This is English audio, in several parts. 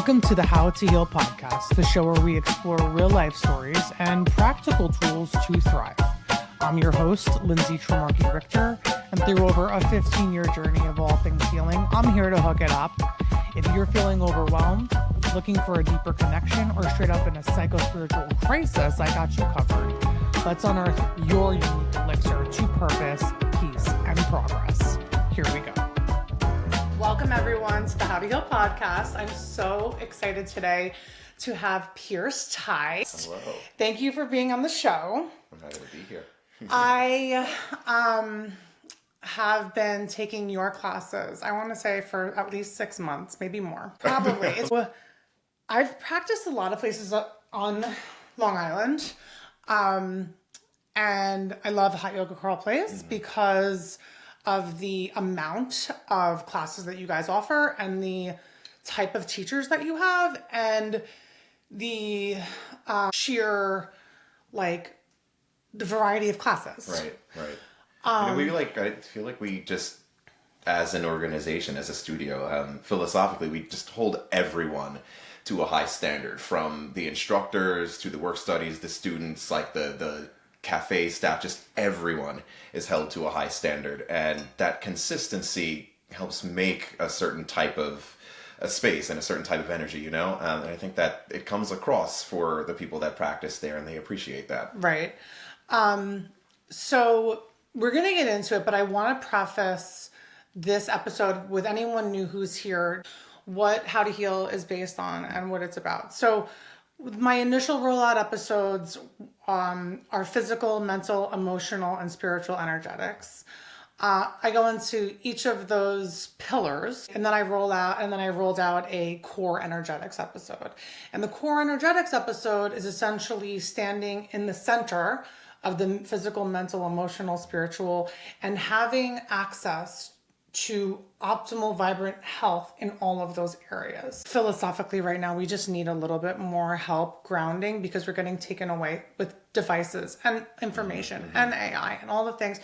Welcome to the How to Heal podcast, the show where we explore real life stories and practical tools to thrive. I'm your host, Lindsay Trimarchi Richter, and through over a 15-year journey of all things healing, I'm here to hook it up. If you're feeling overwhelmed, looking for a deeper connection, or straight up in a psycho-spiritual crisis, I got you covered. Let's unearth your unique elixir to purpose, peace, and progress. Here we go. Welcome everyone to the How to Heal podcast. I'm so excited today to have Pierce Tai. Hello. Thank you for being on the show. I'm happy to be here. I have been taking your classes, I want to say for at least 6 months, maybe more. Probably. I've practiced a lot of places on Long Island. And I love Hot Yoga Curl Place because of the amount of classes that you guys offer and the type of teachers that you have and the sheer, the variety of classes. Right. I feel like we just, as an organization, as a studio, philosophically, we just hold everyone to a high standard, from the instructors to the work studies, the students, like the cafe staff, just everyone is held to a high standard, and that consistency helps make a certain type of a space and a certain type of energy, and I think that it comes across for the people that practice there, and they appreciate that. Right. So we're going to get into it, but I want to preface this episode with anyone new who's here, what How to Heal is based on and what it's about. So my initial rollout episodes are physical, mental, emotional, and spiritual energetics. I go into each of those pillars, and then I rolled out a core energetics episode. And the core energetics episode is essentially standing in the center of the physical, mental, emotional, spiritual, and having access to optimal, vibrant health in all of those areas. Philosophically, right now, we just need a little bit more help grounding because we're getting taken away with devices and information and AI and all the things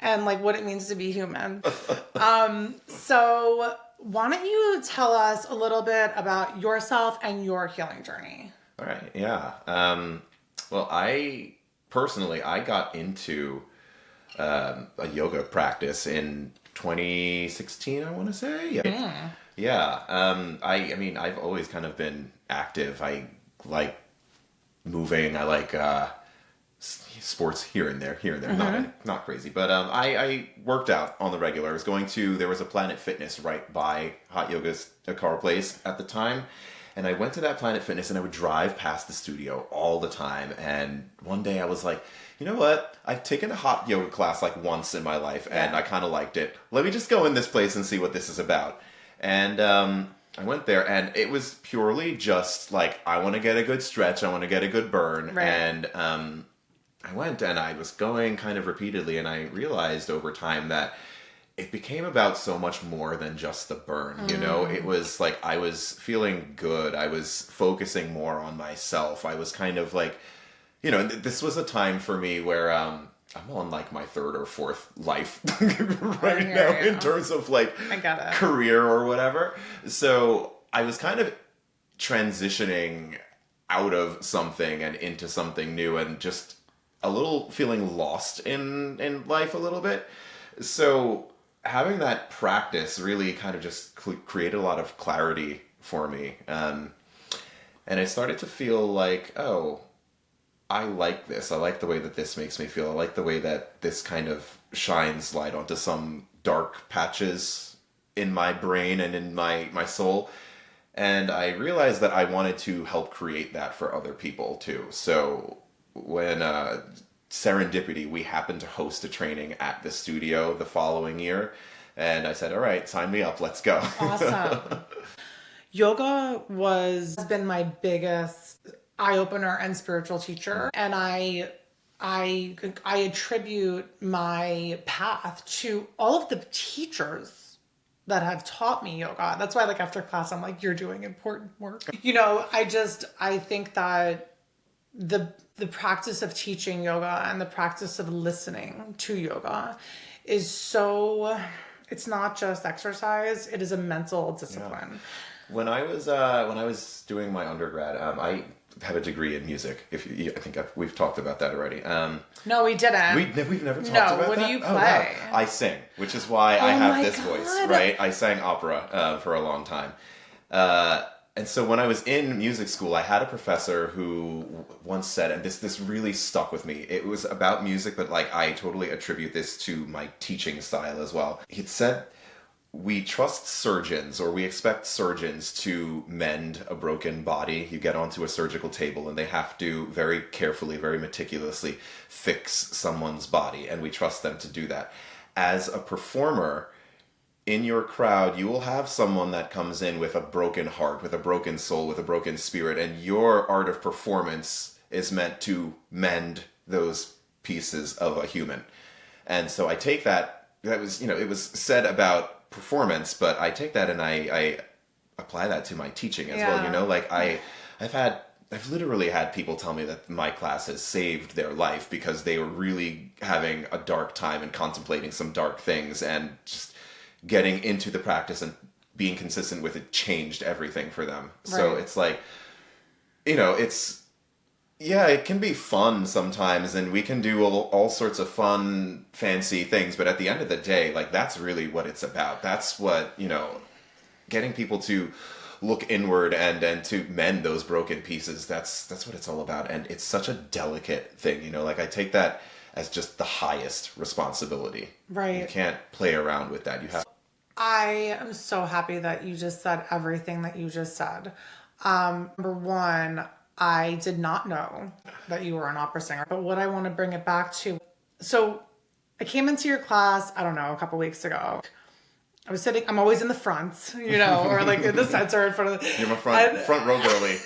and what it means to be human. So why don't you tell us a little bit about yourself and your healing journey? All right. Yeah. Well, I got into a yoga practice in 2016, I want to say. Yeah. I've always kind of been active. I like moving. I like sports here and there, not crazy. But I worked out on the regular. There was a Planet Fitness right by Hot Yoga's Curl Place at the time. And I went to that Planet Fitness and I would drive past the studio all the time. And one day I was like, you know what? I've taken a hot yoga class once in my life and I kind of liked it. Let me just go in this place and see what this is about. And I went there and it was purely just I want to get a good stretch. I want to get a good burn. Right. And I went and I was going kind of repeatedly, and I realized over time that it became about so much more than just the burn, It was I was feeling good. I was focusing more on myself. I was kind of this was a time for me where I'm on my third or fourth life right now in terms of I got it. career or whatever. So I was kind of transitioning out of something and into something new, and just a little feeling lost in life a little bit. So having that practice really kind of just created a lot of clarity for me. And I started to feel I like this. I like the way that this makes me feel. I like the way that this kind of shines light onto some dark patches in my brain and in my soul. And I realized that I wanted to help create that for other people too. So when serendipity, we happened to host a training at the studio the following year, and I said, all right, sign me up, let's go. Awesome. Yoga has been my biggest eye-opener and spiritual teacher, and I attribute my path to all of the teachers that have taught me yoga. That's why after class I'm you're doing important work. I think that the practice of teaching yoga and the practice of listening to yoga is it's not just exercise, it is a mental discipline. When I was doing my undergrad, I have a degree in music. I think we've talked about that already. No, we didn't. We've never talked No, about that. what do you Oh, play? wow. I sing, which is why I Oh have my this God. voice, right? I sang opera for a long time. And so when I was in music school, I had a professor who once said, and this really stuck with me. It was about music, but like I totally attribute this to my teaching style as well. He'd said, we trust surgeons, or we expect surgeons to mend a broken body. You get onto a surgical table and they have to very carefully, very meticulously fix someone's body, and we trust them to do that. As a performer, in your crowd, you will have someone that comes in with a broken heart, with a broken soul, with a broken spirit, and your art of performance is meant to mend those pieces of a human. And so I take that was, it was said about performance, but I take that and I apply that to my teaching as well. Like I've literally had people tell me that my class has saved their life because they were really having a dark time and contemplating some dark things, and just getting into the practice and being consistent with it changed everything for them. Right. So it's like, it can be fun sometimes, and we can do all sorts of fun, fancy things, but at the end of the day, like, that's really what it's about. That's what, getting people to look inward and to mend those broken pieces, that's what it's all about. And it's such a delicate thing, like I take that as just the highest responsibility. Right. You can't play around with that. You have. I am so happy that you just said everything that you just said. Number one, I did not know that you were an opera singer, but what I want to bring it back to, so I came into your class, I don't know, a couple weeks ago. I was sitting, I'm always in the front, or like in the center in front of the... You're my front row girly.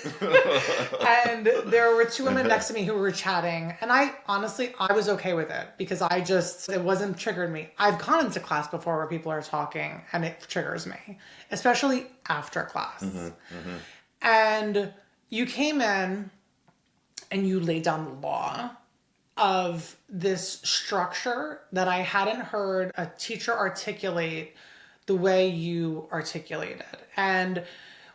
And there were two women next to me who were chatting. And I was okay with it because it wasn't triggered me. I've gone into class before where people are talking and it triggers me, especially after class. Mm-hmm, mm-hmm. And you came in and you laid down the law of this structure that I hadn't heard a teacher articulate the way you articulated. And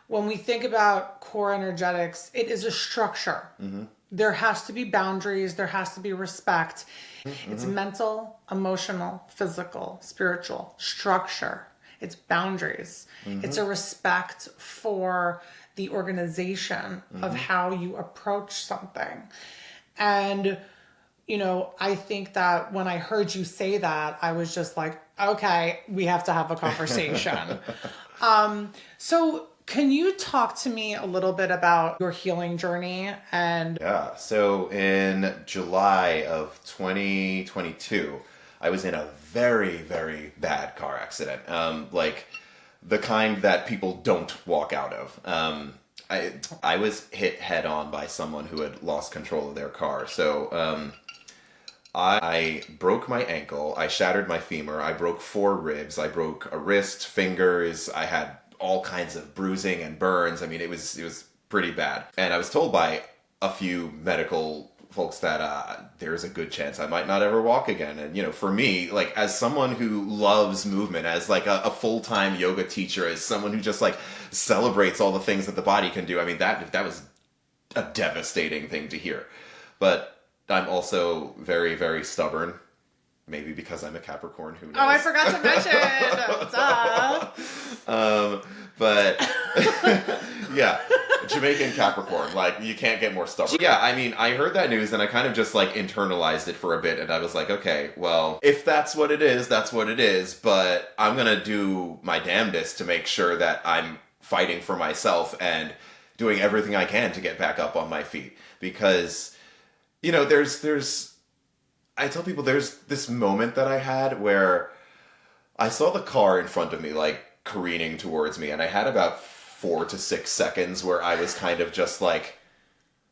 when we think about core energetics, it is a structure. Mm-hmm. There has to be boundaries. There has to be respect. Mm-hmm. It's mental, emotional, physical, spiritual structure. It's boundaries. Mm-hmm. It's a respect for the organization of how you approach something. And I think that when I heard you say that, I was just like, okay, we have to have a conversation. So can you talk to me a little bit about your healing journey? Yeah, so in July of 2022, I was in a very, very bad car accident. Like the kind that people don't walk out of. I was hit head on by someone who had lost control of their car. So I broke my ankle, I shattered my femur, I broke 4 ribs, I broke a wrist, fingers, I had all kinds of bruising and burns. I mean, it was pretty bad. And I was told by a few medical folks that there's a good chance I might not ever walk again. And, for me, like, as someone who loves movement, as like a full-time yoga teacher, as someone who just like celebrates all the things that the body can do, I mean, that was a devastating thing to hear. But I'm also very, very stubborn. Maybe because I'm a Capricorn, who knows? Oh, I forgot to mention. Duh. But yeah, Jamaican Capricorn, like, you can't get more stubborn. Yeah, I mean, I heard that news and I kind of just like internalized it for a bit, and I was like, okay, well, if that's what it is, that's what it is, but I'm gonna do my damnedest to make sure that I'm fighting for myself and doing everything I can to get back up on my feet. Because, I tell people there's this moment that I had where I saw the car in front of me, like, careening towards me, and I had about 4 to 6 seconds where I was kind of just like,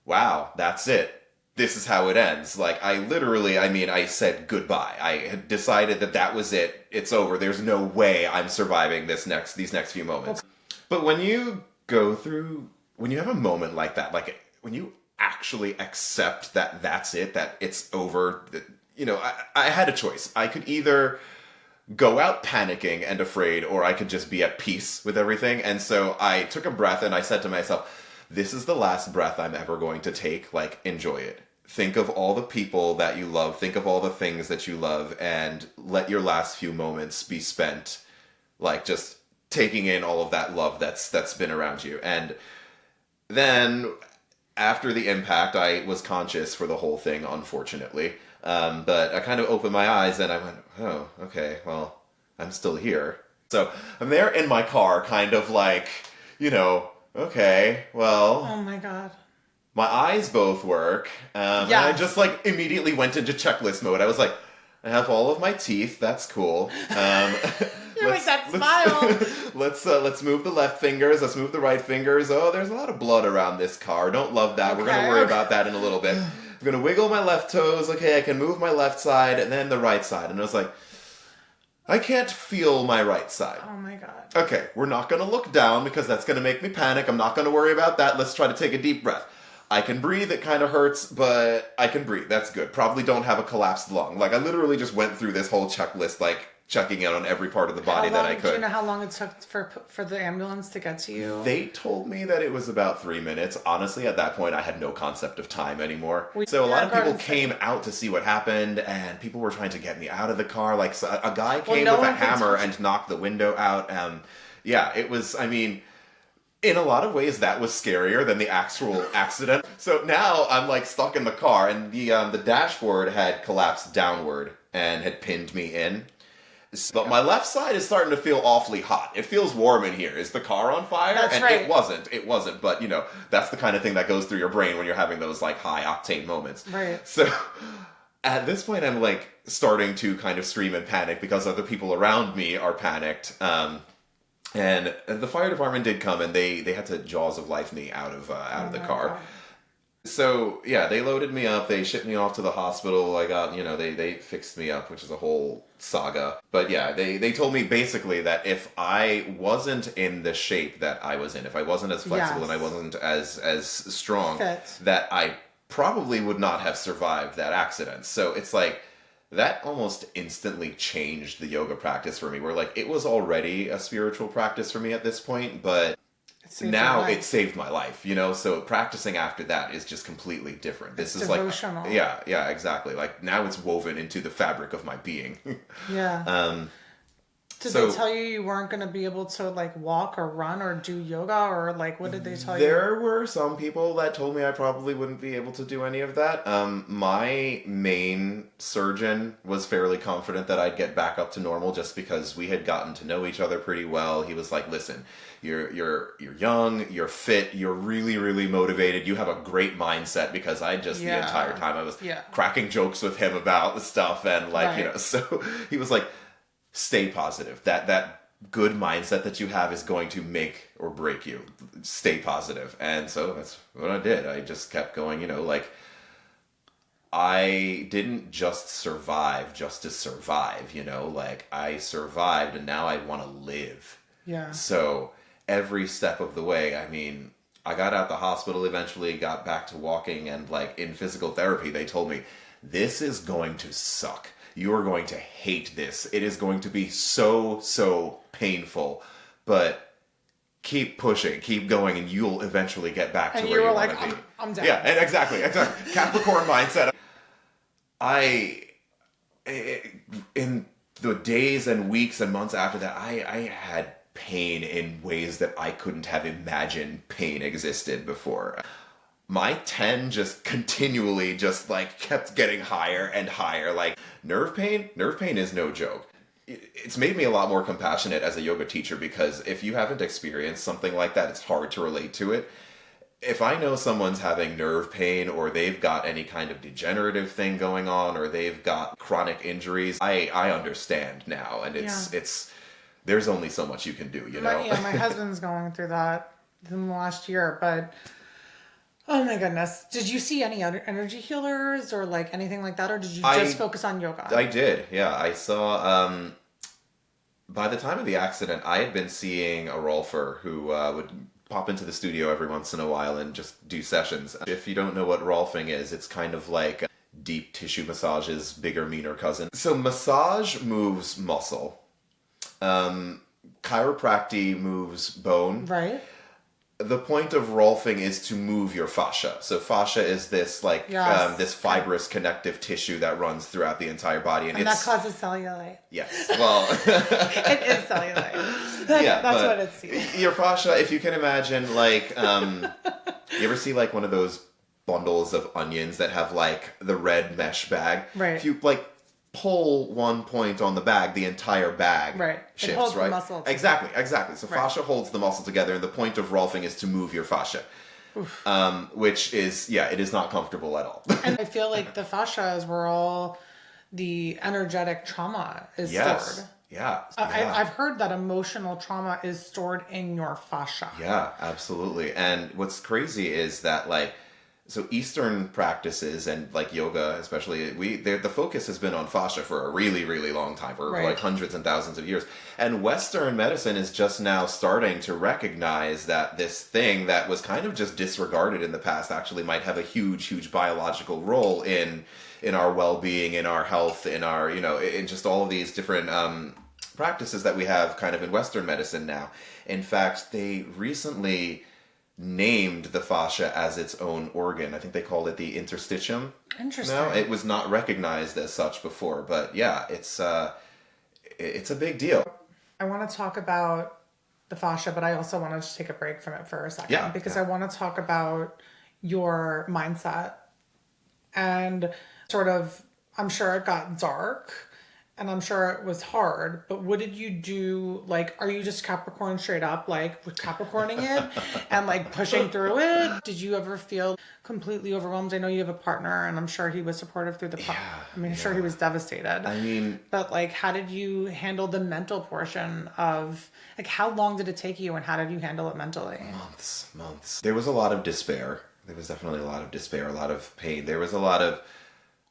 wow, that's it. This is how it ends. Like, I said goodbye. I had decided that was it. It's over. There's no way I'm surviving these next few moments. But when you have a moment like that, like, when you actually accept that that's it, that it's over, I had a choice. I could either go out panicking and afraid, or I could just be at peace with everything. And so I took a breath and I said to myself, this is the last breath I'm ever going to take. Like, enjoy it. Think of all the people that you love. Think of all the things that you love, and let your last few moments be spent, like, just taking in all of that love that's been around you. And then after the impact, I was conscious for the whole thing, unfortunately. But I kind of opened my eyes and I went, oh, okay, well, I'm still here. So I'm there in my car, kind of like, okay, well, Oh my God. my eyes both work. And I just like immediately went into checklist mode. I was like, I have all of my teeth. That's cool. You're like that smile. Let's move the left fingers. Let's move the right fingers. Oh, there's a lot of blood around this car. Don't love that. We're gonna worry about that in a little bit. I'm gonna wiggle my left toes. Okay, I can move my left side and then the right side. And I was like, I can't feel my right side. Oh my God. Okay, we're not gonna look down because that's gonna make me panic. I'm not gonna worry about that. Let's try to take a deep breath. I can breathe, it kind of hurts, but I can breathe. That's good. Probably don't have a collapsed lung. Like, I literally just went through this whole checklist, like, checking out on every part of the body that I could. Do you know how long it took for the ambulance to get to you? They told me that it was about 3 minutes. Honestly, at that point, I had no concept of time anymore. So a lot of people came out to see what happened, and people were trying to get me out of the car. Like, so a guy came with a hammer and knocked the window out. Yeah, it was, I mean, in a lot of ways, that was scarier than the actual accident. So now I'm like stuck in the car, and the dashboard had collapsed downward and had pinned me in. But my left side is starting to feel awfully hot. It feels warm in here. Is the car on fire? That's right. It wasn't. But, that's the kind of thing that goes through your brain when you're having those, like, high-octane moments. Right. So at this point, I'm, like, starting to kind of scream and panic because other people around me are panicked. And the fire department did come, and they had to jaws of life me out of the car. God. So, yeah, they loaded me up. They shipped me off to the hospital. I got, they fixed me up, which is a whole saga. But, yeah, they told me basically that if I wasn't in the shape that I was in, if I wasn't as flexible and I wasn't as strong, that I probably would not have survived that accident. So it's like, that almost instantly changed the yoga practice for me, where, like, it was already a spiritual practice for me at this point, but now it saved my life, so practicing after that is just completely different. This is devotional. Like, yeah, exactly. Like, now it's woven into the fabric of my being. Yeah. Did they tell you weren't going to be able to, like, walk or run or do yoga, or, like, what did they tell you? There were some people that told me I probably wouldn't be able to do any of that. My main surgeon was fairly confident that I'd get back up to normal just because we had gotten to know each other pretty well. He was like, listen, you're young, you're fit, you're really, really motivated, you have a great mindset, because the entire time I was cracking jokes with him about the stuff, and, like, so he was like, stay positive. That good mindset that you have is going to make or break you. Stay positive. And so that's what I did. I just kept going, like, I didn't just survive just to survive, like, I survived and now I want to live. Yeah. So every step of the way, I mean, I got out the hospital eventually, got back to walking, and, like, in physical therapy, they told me, this is going to suck. You are going to hate this. It is going to be so, so painful. But keep pushing, keep going, and you'll eventually get back to where you want to be. I'm down. Yeah, and exactly. Capricorn mindset. In the days and weeks and months after that, I had pain in ways that I couldn't have imagined pain existed before. My 10 just continually just, like, kept getting higher and higher. Like, nerve pain is no joke. It's made me a lot more compassionate as a yoga teacher, because if you haven't experienced something like that, it's hard to relate to it. If I know someone's having nerve pain, or they've got any kind of degenerative thing going on, or they've got chronic injuries, I understand now. And it's there's only so much you can do, my husband's going through that in the last year, but... Oh my goodness. Did you see any other energy healers or, like, anything like that? Or did you just focus on yoga? I did, yeah. I saw, by the time of the accident, I had been seeing a rolfer who would pop into the studio every once in a while and just do sessions. If you don't know what rolfing is, it's kind of like deep tissue massage's bigger, meaner cousin. So massage moves muscle. Chiropractic moves bone. Right. The point of Rolfing is to move your fascia. So fascia is this this fibrous connective tissue that runs throughout the entire body, and that causes cellulite. Yes, well, it is cellulite. Yeah, that's what it's. Your fascia, if you can imagine, you ever see one of those bundles of onions that have the red mesh bag? Right. If you pull one point on the bag, the entire bag shifts, it holds right? The muscle together. Exactly. So fascia holds the muscle together, and the point of Rolfing is to move your fascia. Which is, it is not comfortable at all. And I feel like the fascia is where all the energetic trauma is stored. Yeah. I've heard that emotional trauma is stored in your fascia. Yeah, absolutely. And what's crazy is that so Eastern practices and yoga, especially, the focus has been on fascia for a really, really long time, for hundreds and thousands of years. And Western medicine is just now starting to recognize that this thing that was kind of just disregarded in the past actually might have a huge, huge biological role in our well-being, in our health, in our, in just all of these different practices that we have kind of in Western medicine now. In fact, they recently named the fascia as its own organ. I think they called it the interstitium. Interesting. No, it was not recognized as such before, but yeah, it's a big deal. I want to talk about the fascia, but I also want to just take a break from it for a second because I want to talk about your mindset and sort of, I'm sure it got dark and I'm sure it was hard, but what did you do? Are you just Capricorn straight up, Capricorning it and pushing through it? Did you ever feel completely overwhelmed? I know you have a partner and I'm sure he was supportive through the I'm sure he was devastated. But how did you handle the mental portion of, how long did it take you and how did you handle it mentally? Months. There was a lot of despair. There was definitely a lot of despair, a lot of pain. There was a lot of...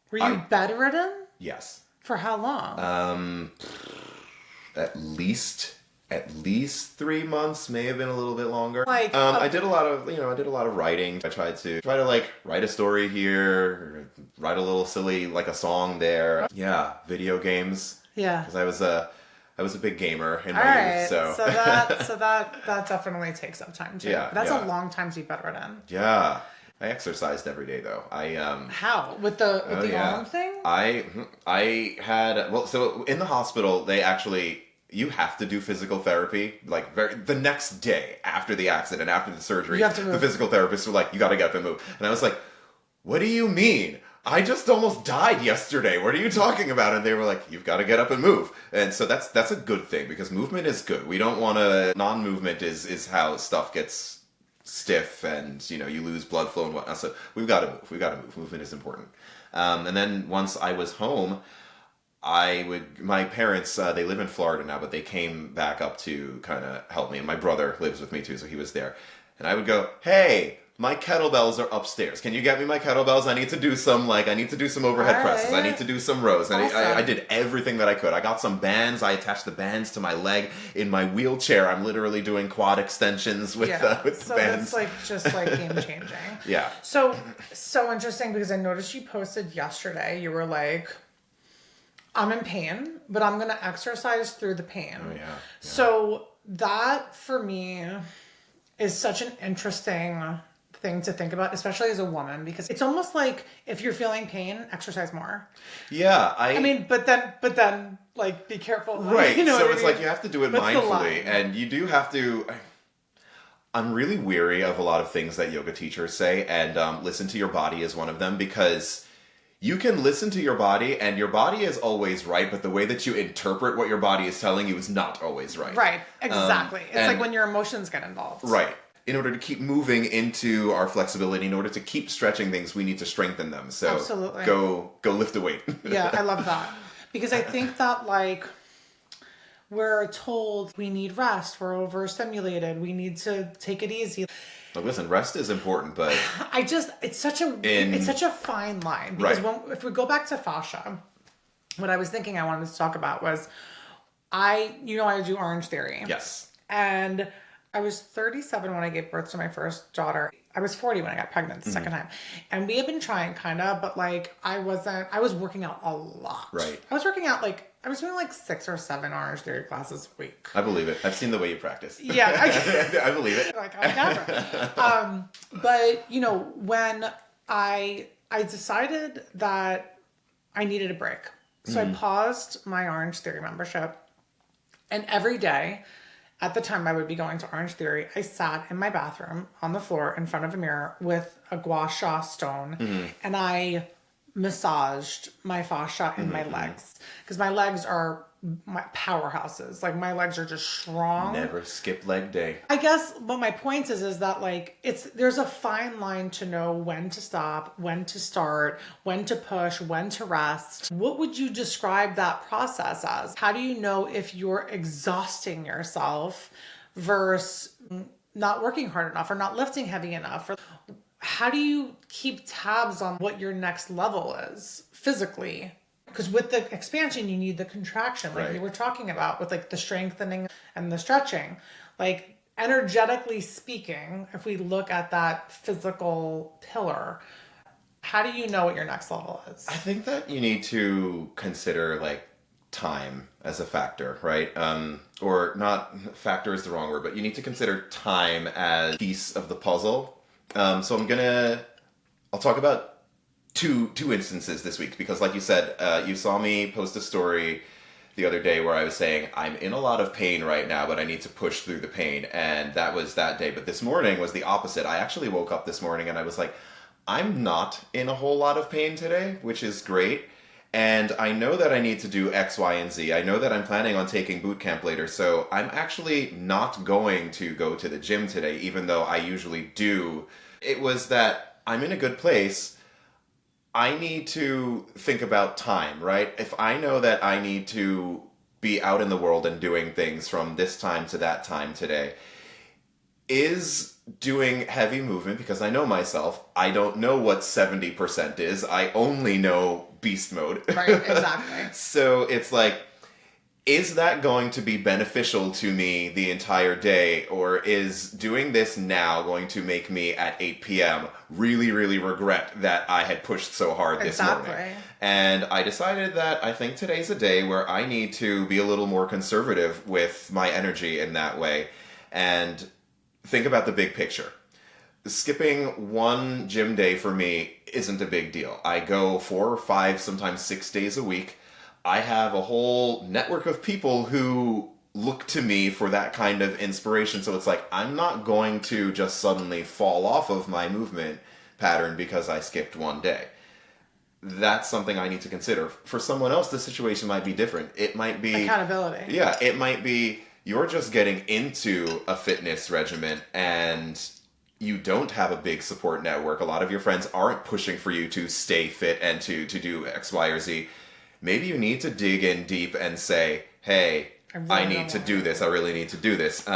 Were you bedridden? Yes. For how long? At least 3 months, may have been a little bit longer. I did a lot of writing. I tried to write a story here, write a little silly a song there. Yeah, video games. Yeah. Because I was a big gamer in my youth. So that definitely takes up time too. Yeah, that's a long time to be bedridden. Yeah. I exercised every day though. How? With the arm thing? I had so in the hospital you have to do physical therapy the next day after the accident, after the surgery. You have to move. The physical therapists were you gotta get up and move. And I was like, what do you mean? I just almost died yesterday. What are you talking about? And they were like, you've got to get up and move. And so that's a good thing because movement is good. We don't want to... Non-movement is how stuff gets stiff and you lose blood flow and whatnot. So we've got to move. Movement is important. And then once I was home, my parents, they live in Florida now, but they came back up to kind of help me. And my brother lives with me too, so he was there. And I would go, hey, my kettlebells are upstairs. Can you get me my kettlebells? I need to do some overhead presses. I need to do some rows. And awesome. I did everything that I could. I got some bands. I attached the bands to my leg. In my wheelchair, I'm literally doing quad extensions with the bands. So that's just game changing. Yeah. So interesting because I noticed you posted yesterday. You were like, I'm in pain, but I'm going to exercise through the pain. Oh, yeah. So that for me is such an interesting thing to think about, especially as a woman, because it's almost like if you're feeling pain, exercise more. Yeah, but then be careful. Right. You know so what it's I mean? you have to do it What's mindfully, and you do have to. I'm really weary of a lot of things that yoga teachers say, and listen to your body is one of them because you can listen to your body, and your body is always right, but the way that you interpret what your body is telling you is not always right. Right. Exactly. It's like when your emotions get involved. Right. In order to keep moving into our flexibility, in order to keep stretching things, we need to strengthen them. So absolutely. Go lift a weight. Yeah, I love that. Because I think that we're told we need rest, we're overstimulated, we need to take it easy. But listen, rest is important, but it's such a fine line. Because if we go back to fascia, what I was thinking I wanted to talk about was I do Orange Theory. Yes. And I was 37 when I gave birth to my first daughter. I was 40 when I got pregnant the second time. And we had been trying kind of, but like I was working out a lot. Right. I was working out like, I was doing like 6 or 7 Orange Theory classes a week. I believe it. I've seen the way you practice. Yeah. I believe it. Like on camera. But you know, when I decided that I needed a break. So I paused my Orange Theory membership. And every day, at the time I would be going to Orange Theory, I sat in my bathroom on the floor in front of a mirror with a gua sha stone and I massaged my fascia in my legs. Because my legs are my powerhouses. Like my legs are just strong. Never skip leg day. I guess what my point is that like there's a fine line to know when to stop, when to start, when to push, when to rest. What would you describe that process as? How do you know if you're exhausting yourself versus not working hard enough or not lifting heavy enough? Or how do you keep tabs on what your next level is physically? Because with the expansion, you need the contraction, like you were talking about, with like the strengthening and the stretching. Like energetically speaking, if we look at that physical pillar, how do you know what your next level is? I think that you need to consider like time as a factor, right? Or not, factor is the wrong word, but you need to consider time as a piece of the puzzle. So I'll talk about two instances this week, because like you said, you saw me post a story the other day where I was saying I'm in a lot of pain right now, but I need to push through the pain, and that was that day. But this morning was the opposite. I actually woke up this morning and I was like, I'm not in a whole lot of pain today, which is great, and I know that I need to do X, Y, and Z. I know that I'm planning on taking boot camp later, so I'm actually not going to go to the gym today, even though I usually do. It was that I'm in a good place. I need to think about time, right? If I know that I need to be out in the world and doing things from this time to that time today, is doing heavy movement, because I know myself, I don't know what 70% is. I only know beast mode. Right, exactly. So it's like, is that going to be beneficial to me the entire day, or is doing this now going to make me at 8 p.m. really, really regret that I had pushed so hard this morning? And I decided that I think today's a day where I need to be a little more conservative with my energy in that way and think about the big picture. Skipping one gym day for me isn't a big deal. I go 4 or 5, sometimes 6 days a week. I have a whole network of people who look to me for that kind of inspiration. So it's like, I'm not going to just suddenly fall off of my movement pattern because I skipped one day. That's something I need to consider. For someone else, the situation might be different. It might be accountability. Yeah, it might be you're just getting into a fitness regimen and you don't have a big support network. A lot of your friends aren't pushing for you to stay fit and to do X, Y, or Z. Maybe you need to dig in deep and say, hey, I need to do this. I really need to do this.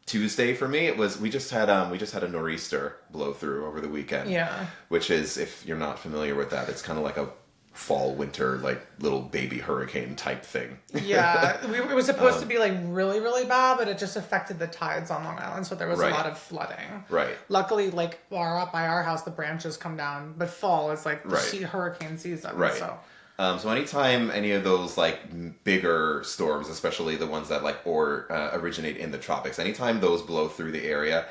Tuesday for me, it was, we just had a nor'easter blow through over the weekend. Yeah. Which is, if you're not familiar with that, it's kind of like a fall, winter, like little baby hurricane type thing. Yeah. It was supposed to be like really, really bad, but it just affected the tides on Long Island. So there was a lot of flooding. Right. Luckily, like up by our house, the branches come down, but fall is like the hurricane season. Right. So anytime any of those like bigger storms, especially the ones that originate in the tropics, anytime those blow through the area,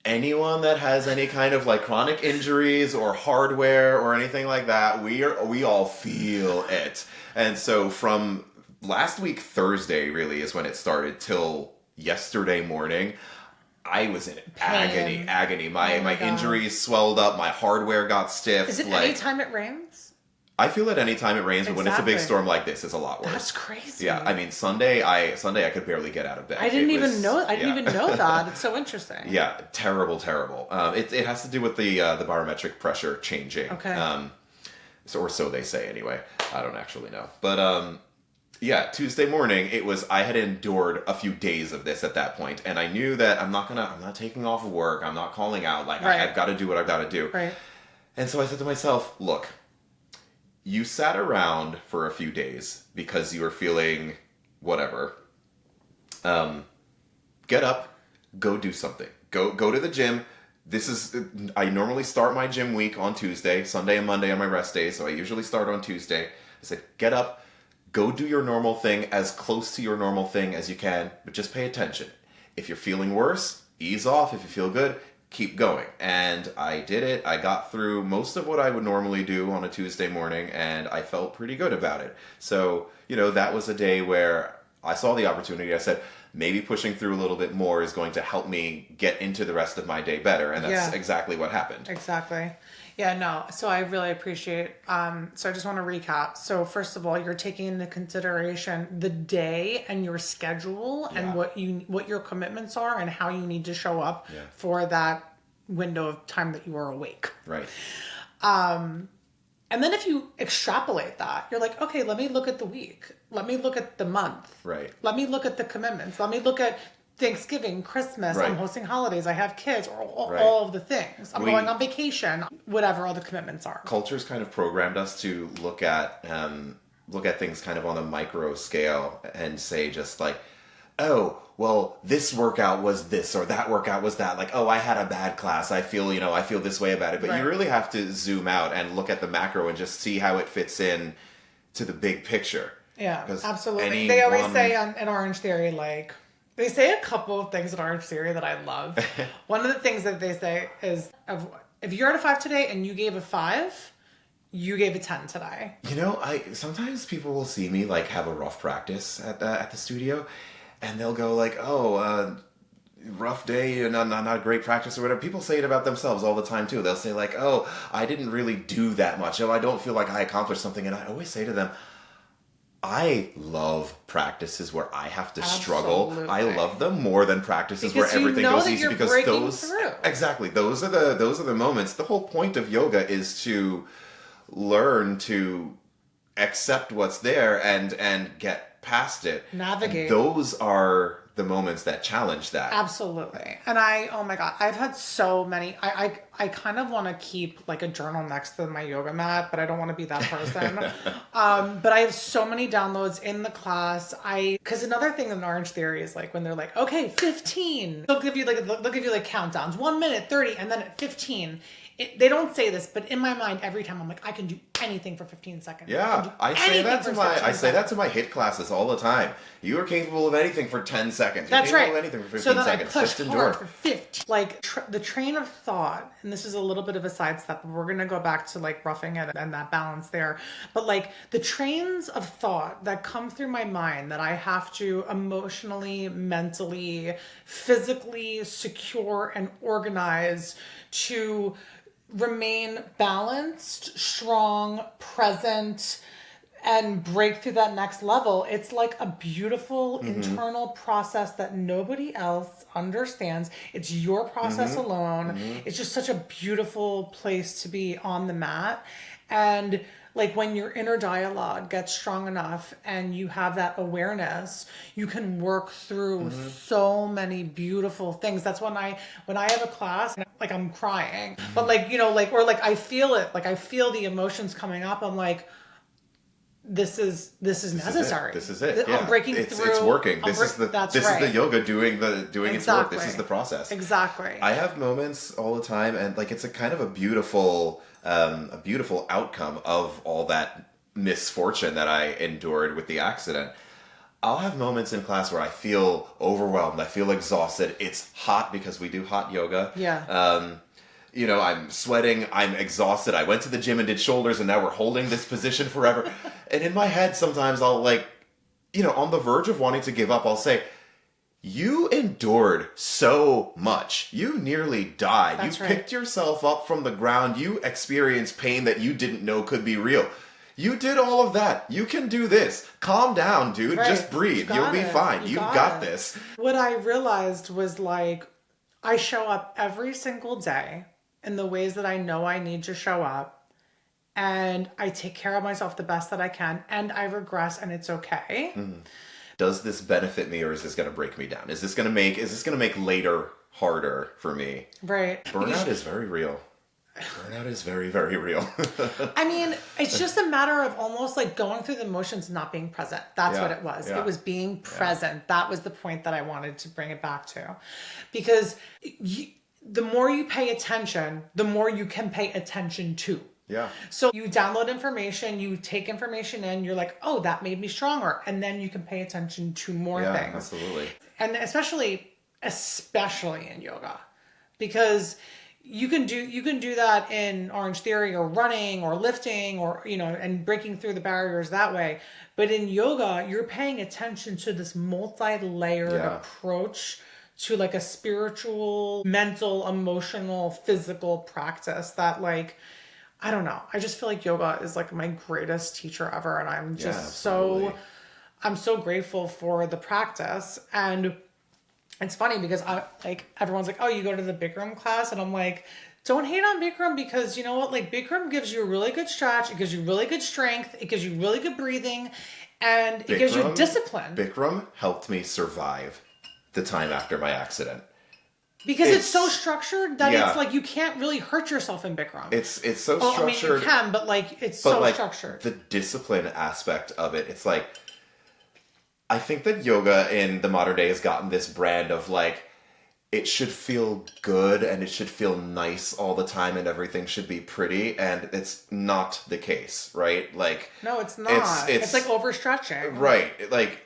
anyone that has any kind of like chronic injuries or hardware or anything like that, we all feel it. And so from last week Thursday really is when it started till yesterday morning, I was in agony. My injuries swelled up, my hardware got stiff. Is it anytime it rains? I feel it anytime it rains, but when it's a big storm like this, it's a lot worse. That's crazy. Yeah, I mean, Sunday I could barely get out of bed. I didn't even know that. It's so interesting. Yeah, terrible. It has to do with the barometric pressure changing. Okay. Or so they say anyway. I don't actually know. But yeah, Tuesday morning, I had endured a few days of this at that point, and I knew that I'm not taking off of work, I'm not calling out, like I've got to do what I've got to do. Right. And so I said to myself, look, you sat around for a few days because you were feeling whatever. Get up, go do something. Go to the gym, I normally start my gym week on Tuesday. Sunday and Monday are my rest days, so I usually start on Tuesday. I said, get up, go do your normal thing, as close to your normal thing as you can, but just pay attention. If you're feeling worse, ease off. If you feel good, keep going. And I did it. I got through most of what I would normally do on a Tuesday morning, and I felt pretty good about it. So, that was a day where I saw the opportunity. I said, maybe pushing through a little bit more is going to help me get into the rest of my day better. And that's exactly what happened. Exactly. Yeah, no. So I really appreciate, so I just want to recap. So first of all, you're taking into consideration the day and your schedule and what your commitments are and how you need to show up for that window of time that you are awake. Right. And then if you extrapolate that, you're like, okay, let me look at the week. Let me look at the month. Right. Let me look at the commitments. Let me look at Thanksgiving, Christmas, Right. I'm hosting holidays, I have kids, or all of the things. I'm going on vacation, whatever all the commitments are. Culture's kind of programmed us to look at things kind of on a micro scale and say just like, oh, well, this workout was this or that workout was that. Like, oh, I had a bad class. I feel this way about it. But you really have to zoom out and look at the macro and just see how it fits in to the big picture. Yeah, absolutely. They always say in Orange Theory, like, they say a couple of things in Orange Theory that I love. One of the things that they say is, if you're at a 5 today and you gave a 5, you gave a 10 today. Sometimes people will see me like have a rough practice at the studio, and they'll go like, oh, rough day and not great practice or whatever. People say it about themselves all the time too. They'll say like, oh, I didn't really do that much. Oh, I don't feel like I accomplished something. And I always say to them, I love practices where I have to struggle. I love them more than practices where everything goes easy, because those are the moments. The whole point of yoga is to learn to accept what's there and get past it. Navigate. And those are the moments that challenge that. Absolutely. And oh my God, I've had so many. I kind of want to keep like a journal next to my yoga mat, but I don't want to be that person. But I have so many downloads in the class. Because another thing in Orange Theory is like when they're like, okay, 15. They'll give you like countdowns, 1 minute, 30, and then at 15. They don't say this, but in my mind, every time I'm like, I can do anything for 15 seconds. Yeah, I say that to my HIIT classes all the time. You are capable of anything for 10 seconds. You're capable of anything for 15 seconds. I push hard for 50. Like the train of thought, and this is a little bit of a sidestep, but we're gonna go back to like roughing it and that balance there. But like the trains of thought that come through my mind that I have to emotionally, mentally, physically secure and organize to remain balanced, strong, present, and break through that next level. It's like a beautiful internal process that nobody else understands. It's your process alone. It's just such a beautiful place to be on the mat. And like when your inner dialogue gets strong enough and you have that awareness, you can work through so many beautiful things. That's when I have a class, like I'm crying, but like, or like I feel it, like I feel the emotions coming up. I'm like, this is necessary. This is it. I'm breaking through. It's working. This is the yoga doing its work. This is the process. Exactly. I have moments all the time, and like it's a kind of a beautiful outcome of all that misfortune that I endured with the accident. I'll have moments in class where I feel overwhelmed. I feel exhausted. It's hot because we do hot yoga. Yeah. I'm sweating, I'm exhausted. I went to the gym and did shoulders, and now we're holding this position forever. And in my head, sometimes I'll on the verge of wanting to give up, I'll say, you endured so much. You nearly died. That's you right. picked yourself up from the ground. You experienced pain that you didn't know could be real. You did all of that. You can do this. Calm down, dude. Right. Just breathe. You'll be fine. You got this. What I realized was like, I show up every single day in the ways that I know I need to show up, and I take care of myself the best that I can, and I regress, and it's okay. Does this benefit me, or is this going to break me down? Is this going to make later harder for me? Right. Burnout is very real. Burnout is very, very real. I mean, it's just a matter of almost like going through the motions and not being present. That's what it was. Yeah. It was being present. That was the point that I wanted to bring it back to. Because the more you pay attention, the more you can pay attention to. Yeah. So you download information, you take information in, you're like, oh, that made me stronger. And then you can pay attention to more things. Absolutely. And especially in yoga, because you can do that in Orange Theory or running or lifting or, and breaking through the barriers that way. But in yoga, you're paying attention to this multi-layered approach to like a spiritual, mental, emotional, physical practice that like, I don't know. I just feel like yoga is like my greatest teacher ever. And I'm just I'm so grateful for the practice. And it's funny because everyone's like, oh, you go to the Bikram class. And I'm like, don't hate on Bikram, because you know what? Like Bikram gives you a really good stretch. It gives you really good strength. It gives you really good breathing. And it gives you discipline. Bikram helped me survive the time after my accident. Because it's so structured that it's like you can't really hurt yourself in Bikram. It's so structured. I mean, you can, but like it's so structured. The discipline aspect of it, it's like, I think that yoga in the modern day has gotten this brand of like, it should feel good and it should feel nice all the time and everything should be pretty, and it's not the case, right? Like, no, it's not. It's like overstretching. Right. Like,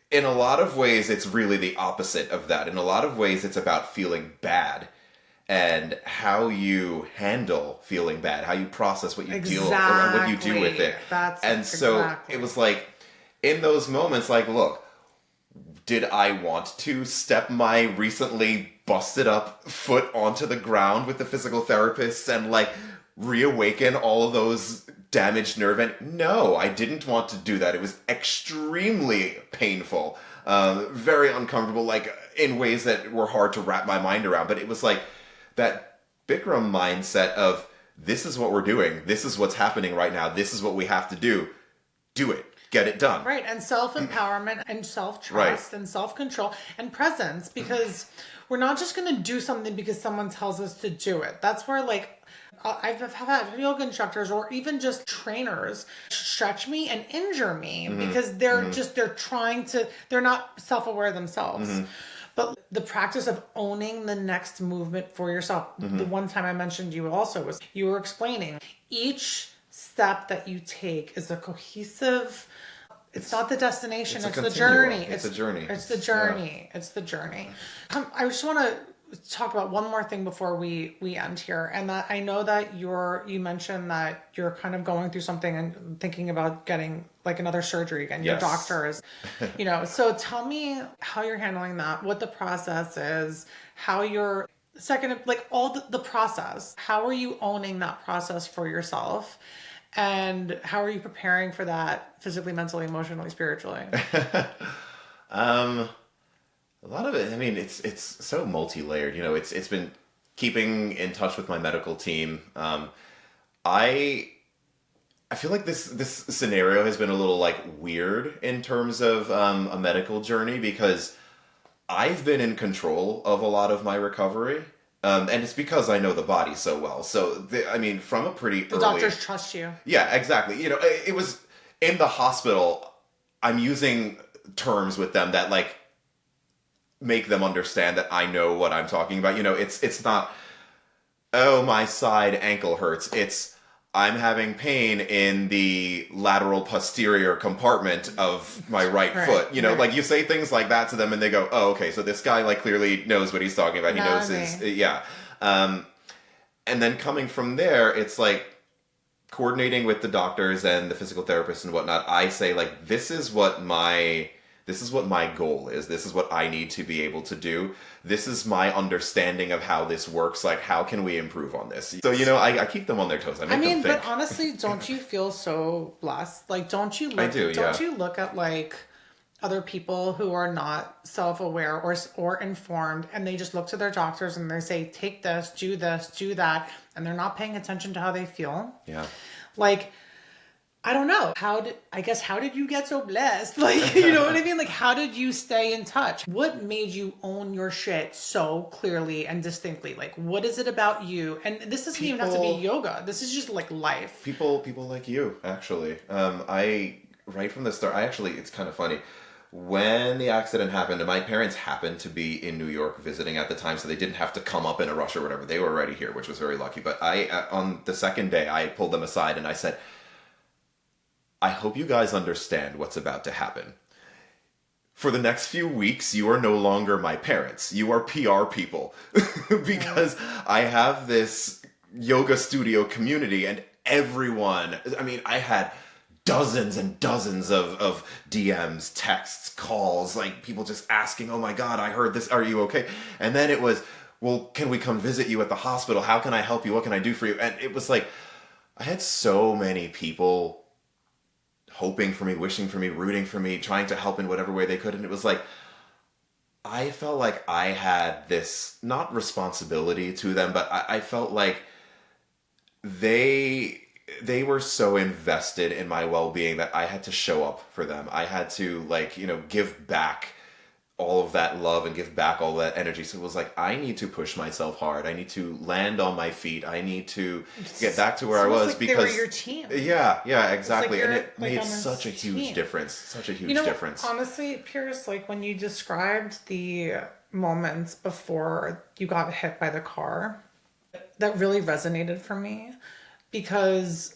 in a lot of ways, it's really the opposite of that. In a lot of ways, it's about feeling bad and how you handle feeling bad, how you process what you deal, or what you do with it. So it was like, in those moments, like, look, did I want to step my recently busted up foot onto the ground with the physical therapist and like reawaken all of those damaged nerve? And no, I didn't want to do that. It was extremely painful, very uncomfortable, like in ways that were hard to wrap my mind around. But it was like that Bikram mindset of, this is what we're doing. This is what's happening right now. This is what we have to do. Do it. Get it done. Right. And self-empowerment and self-trust and self-control and presence, because we're not just going to do something because someone tells us to do it. That's where like I've had yoga instructors or even just trainers stretch me and injure me because they're they're not self-aware themselves. But the practice of owning the next movement for yourself. The one time I mentioned you also was you were explaining each step that you take is a cohesive. It's not the destination. It's the journey. It's a journey. It's the journey. Yeah. It's the journey. I just want to talk about one more thing before we end here, and that I know that you mentioned that you're kind of going through something and thinking about getting like another surgery again. Your doctor is, so tell me how you're handling that, what the process is, how you're like all the process. How are you owning that process for yourself? And how are you preparing for that physically, mentally, emotionally, spiritually? A lot of it, I mean, it's so multi-layered. It's been keeping in touch with my medical team. I feel like this scenario has been a little like weird in terms of a medical journey, because I've been in control of a lot of my recovery. And it's because I know the body so well. So, from a pretty early... The doctors trust you. Yeah, exactly. It was in the hospital, I'm using terms with them that, like, make them understand that I know what I'm talking about. It's not, oh, my side ankle hurts. It's, I'm having pain in the lateral posterior compartment of my right foot. Like you say things like that to them and they go, oh, okay, so this guy like clearly knows what he's talking about. He knows his, and then coming from there, it's like coordinating with the doctors and the physical therapists and whatnot. I say like, this is what my goal is. This is what I need to be able to do. This is my understanding of how this works. Like, how can we improve on this? So, I keep them on their toes. I make them think. But honestly, don't you feel so blessed? Like, don't you look, you look at like other people who are not self-aware or informed, and they just look to their doctors and they say, take this, do that. And they're not paying attention to how they feel. Yeah. Like, I don't know. How did you get so blessed? Like, you know what I mean? Like, how did you stay in touch? What made you own your shit so clearly and distinctly? Like, what is it about you? And this doesn't even have to be yoga. This is just like life. People like you, actually. Right from the start, it's kind of funny. when the accident happened, and my parents happened to be in New York visiting at the time, so they didn't have to come up in a rush or whatever. They were already here, which was very lucky. But on the second day, I pulled them aside and I said, I hope you guys understand what's about to happen. For the next few weeks, you are no longer my parents. You are PR people. Because I have this yoga studio community and everyone, I mean, I had dozens and dozens of DMs, texts, calls, like people just asking, oh my God, I heard this, are you okay? And then it was, well, can we come visit you at the hospital? How can I help you? What can I do for you? And it was like, I had so many people hoping for me, wishing for me, rooting for me, trying to help in whatever way they could. And it was like, I felt like I had this, not responsibility to them, but I felt like they were so invested in my well-being that I had to show up for them. I had to, like, you know, give back all of that love and give back all that energy. So it was like, I need to push myself hard. I need to land on my feet. I need to get back to where I was, like because they were your team. Yeah, exactly. Like and it like made on such a this huge team. difference. Such a huge You know, difference. honestly, Pierce, like when you described the moments before you got hit by the car, that really resonated for me, because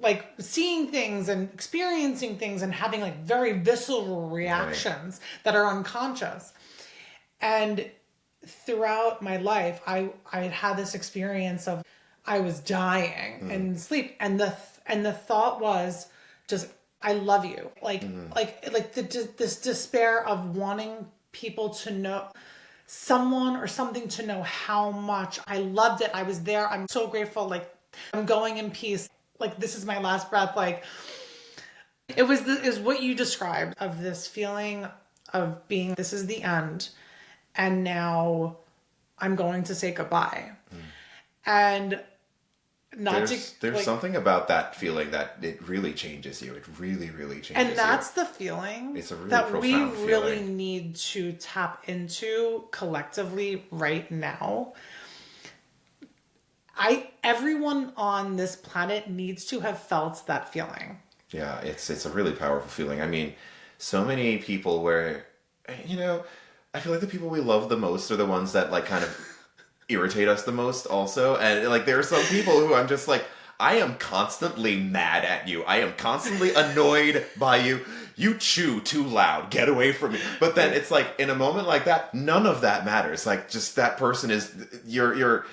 like seeing things and experiencing things and having like very visceral reactions that are unconscious. And throughout my life, I had this experience of I was dying in sleep, and the thought was just, I love you, like this despair of wanting people to know, someone or something to know how much I loved it. I was there. I'm so grateful. Like, I'm going in peace. Like, this is my last breath. Like, it was is what you described, of this feeling of being, this is the end, and now I'm going to say goodbye. And There's something about that feeling that it really changes you. It really, really changes you. and that's the feeling It's a really that we profound really feeling. need to tap into collectively right now. Everyone on this planet needs to have felt that feeling. Yeah, it's a really powerful feeling. I mean, so many people where, you know, I feel like the people we love the most are the ones that, like, kind of irritate us the most also. And, like, there are some people who I'm just like, I am constantly mad at you. I am constantly annoyed by you. You chew too loud. Get away from me. But then it's like, in a moment like that, none of that matters. Like, just that person is your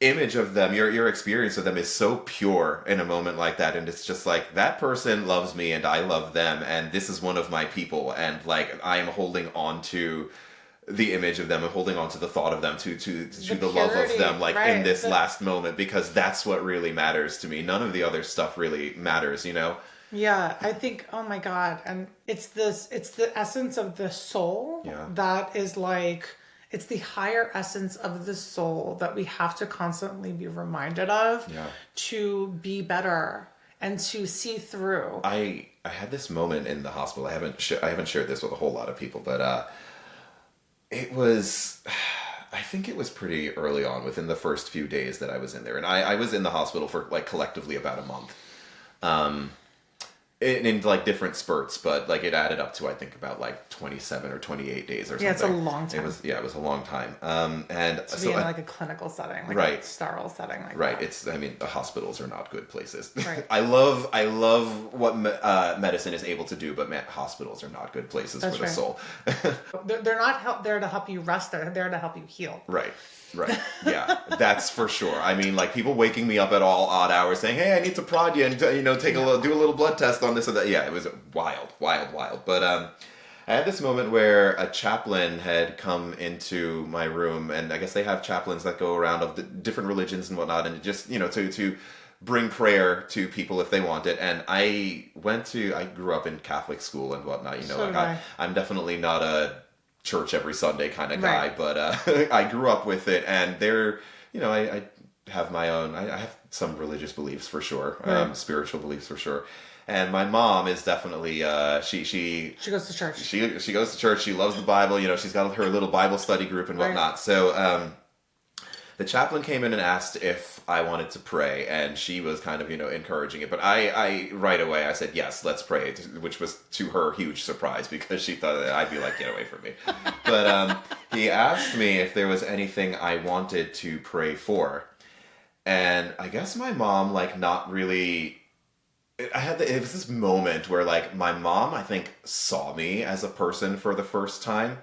image of them, your experience of them is so pure in a moment like that, and it's just like, that person loves me and I love them, and this is one of my people, and like, I am holding on to the image of them and holding on to the thought of them, to the love of purity, them, like, right, in this last moment, because that's what really matters to me. None of the other stuff really matters, you know? Yeah, I think, oh my God. And it's the essence of the soul that is like, it's the higher essence of the soul that we have to constantly be reminded of to be better and to see through. I had this moment in the hospital. I haven't shared this with a whole lot of people, but it was, I think it was pretty early on, within the first few days that I was in there. And I was in the hospital for, like, collectively about a month. In like different spurts, but like it added up to, I think, about like 27 or 28 days or something. Yeah, it's a long time. It was a long time. And to so be in like a clinical setting, like right, a sterile setting, like right. that. I mean, the hospitals are not good places. Right. I love what medicine is able to do, but hospitals are not good places for the soul. They're not there to help you rest. They're there to help you heal. Right. Yeah, that's for sure. I mean, like, people waking me up at all odd hours saying, "Hey, I need to prod you and, you know, do a little blood test on this or that." Yeah, it was wild. But I had this moment where a chaplain had come into my room, and I guess they have chaplains that go around of the different religions and whatnot, and just, you know, to bring prayer to people if they want it. And I grew up in Catholic school and whatnot. You know, So like, I'm definitely not a church every Sunday kind of guy, but I grew up with it, and they're, you know, I have my own, I have some religious beliefs for sure, spiritual beliefs for sure, and my mom is definitely she goes to church. She goes to church. She loves the Bible. You know, she's got her little Bible study group and whatnot. So the chaplain came in and asked if I wanted to pray, and she was kind of, encouraging it. But I right away, I said, yes, let's pray, which was to her huge surprise because she thought that I'd be like, get away from me. But he asked me if there was anything I wanted to pray for. And I guess my mom, like, not really... it was this moment where, like, my mom, I think, saw me as a person for the first time.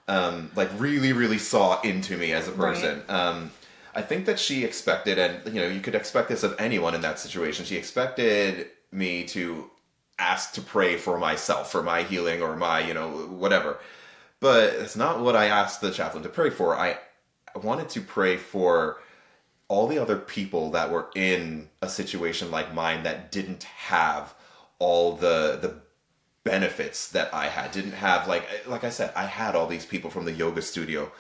Like, really, really saw into me as a person. Right. I think that she expected, and, you could expect this of anyone in that situation, she expected me to ask to pray for myself, for my healing, or my, whatever. But it's not what I asked the chaplain to pray for. I wanted to pray for all the other people that were in a situation like mine that didn't have all the benefits that I had. Didn't have, like I said, I had all these people from the yoga studio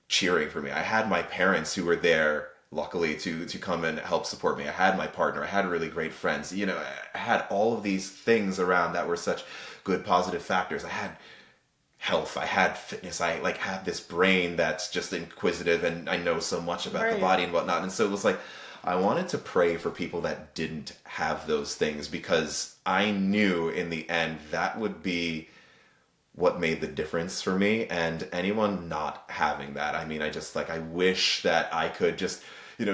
cheering for me. I had my parents who were there, luckily, to come and help support me. I had my partner. I had really great friends. I had all of these things around that were such good positive factors. I had health, I had fitness, I had this brain that's just inquisitive, and I know so much about the body and whatnot. And so it was like, I wanted to pray for people that didn't have those things, because I knew in the end that would be what made the difference for me. And anyone not having that, I mean, I wish that I could just,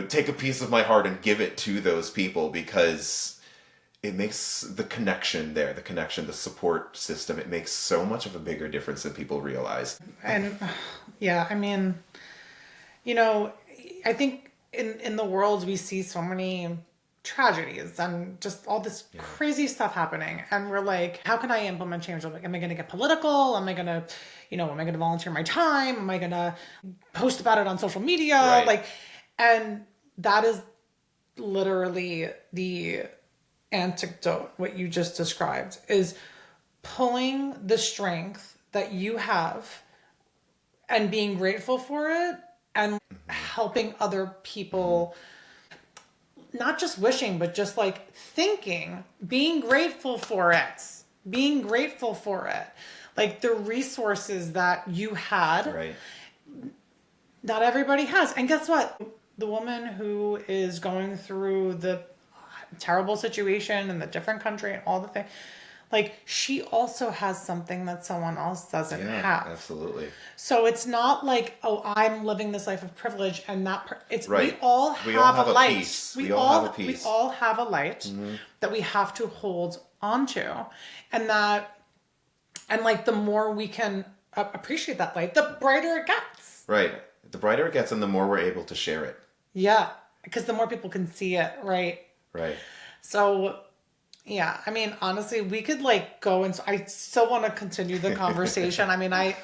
take a piece of my heart and give it to those people, because it makes the connection, the support system, it makes so much of a bigger difference than people realize. And yeah, I mean, I think in the world we see so many tragedies and just all this crazy stuff happening. And we're like, how can I implement change? Am I going to get political? Am I going to, am I going to volunteer my time? Am I going to post about it on social media? Right. And that is literally the antidote. What you just described is pulling the strength that you have and being grateful for it, and helping other people, not just wishing, but just like thinking, being grateful for it, like the resources that you had. Right. Not everybody has. And guess what? The woman who is going through the terrible situation in the different country and all the things, like, she also has something that someone else doesn't have. Absolutely. So it's not like, oh, I'm living this life of privilege and not it's right. We all have a light. Piece. We all have a piece. We all have a light that we have to hold onto, and like the more we can appreciate that light, the brighter it gets. Right. The brighter it gets, and the more we're able to share it. Yeah, because the more people can see it. Right. So, yeah, I mean, honestly, we could go, and I still want to continue the conversation. I mean, I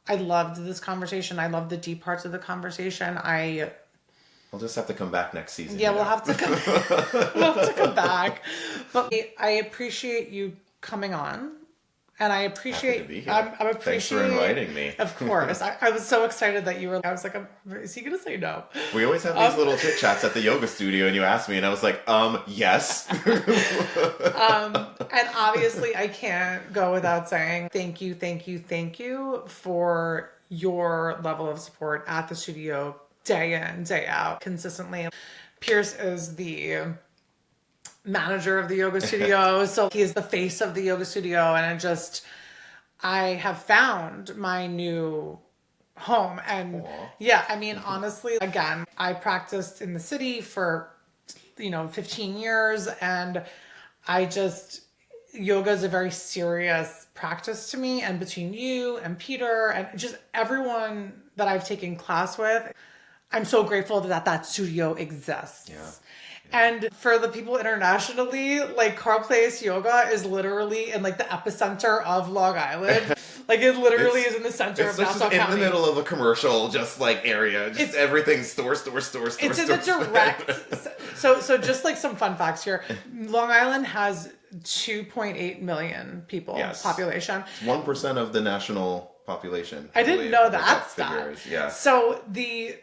loved this conversation. I love the deep parts of the conversation. We'll just have to come back next season. Yeah, we'll have to come back. But I appreciate you coming on. And I appreciate, happy to be here. I appreciate. Thanks for inviting me. Of course. I was so excited that you were, I was like, is he going to say no? We always have these little chit chats at the yoga studio, and you asked me, and I was like, yes. And obviously I can't go without saying thank you for your level of support at the studio, day in, day out, consistently. Pierce is the manager of the yoga studio, so he is the face of the yoga studio, and I have found my new home. And yeah, I mean, honestly, again, I practiced in the city for 15 years, and yoga is a very serious practice to me. And between you and Peter and just everyone that I've taken class with, I'm so grateful that studio exists. Yeah. And for the people internationally, Carl Place Yoga is literally in the epicenter of Long Island. It literally is in the center of Nassau County. It's in the middle of a commercial, area. Just everything's store. It's in the direct. So just some fun facts here. Long Island has 2.8 million people population. It's 1% of the national population. I didn't know that. Yeah. So the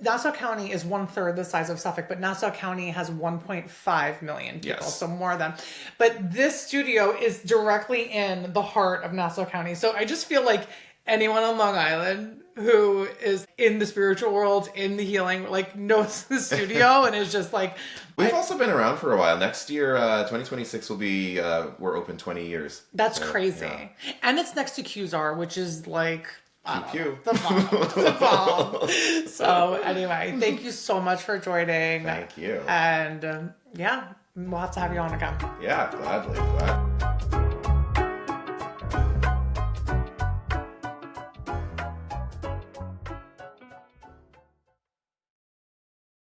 Nassau County is 1/3 the size of Suffolk, but Nassau County has 1.5 million people, so more than. But this studio is directly in the heart of Nassau County. So I just feel like anyone on Long Island who is in the spiritual world, in the healing, like knows the studio and is just like. We've also been around for a while. Next year, 2026 will be, we're open 20 years. That's So, crazy. yeah. And it's next to QZAR, which is like QQ. the bomb. The bomb. So anyway, thank you so much for joining. Thank you. And yeah, we'll have to have you on again. Yeah, gladly. Glad.